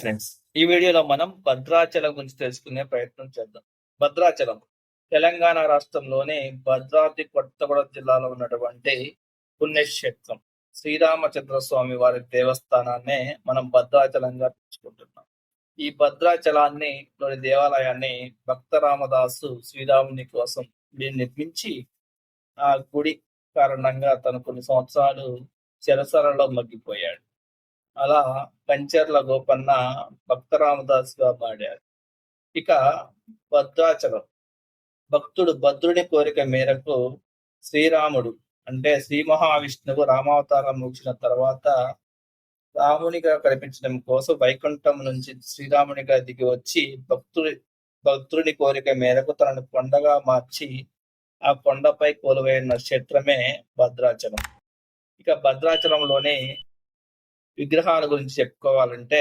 Friends, ఈ వీడియోలో మనం భద్రాచలం గురించి తెలుసుకునే ప్రయత్నం చేద్దాం. భద్రాచలం తెలంగాణ రాష్ట్రంలోని భద్రాద్రి కొత్తగూడెం జిల్లాలో ఉన్నటువంటి పుణ్యక్షేత్రం. శ్రీరామచంద్ర స్వామి వారి దేవస్థానాన్నే మనం భద్రాచలంగా పిలుచుకుంటున్నాం. ఈ భద్రాచలాన్ని లోని దేవాలయాన్ని భక్త రామదాసు శ్రీరాముని కోసం నిర్మించి ఆ గుడి కారణంగా తను కొన్ని సంవత్సరాలు చెరసరలో మగ్గిపోయాడు. అలా కంచర్ల గోపన్న భక్త రామదాసుగా పాడారు. ఇక భద్రాచలం భక్తుడు భద్రుని కోరిక మేరకు శ్రీరాముడు అంటే శ్రీ మహావిష్ణువు రామావతారం ముగిసిన తర్వాత రామునిగా కనిపించడం కోసం వైకుంఠం నుంచి శ్రీరామునిగా దిగి వచ్చి భక్తుని కోరిక మేరకు తనను కొండగా మార్చి ఆ కొండపై కొలువైన క్షేత్రమే భద్రాచలం. ఇక భద్రాచలంలోని విగ్రహాల గురించి చెప్పుకోవాలంటే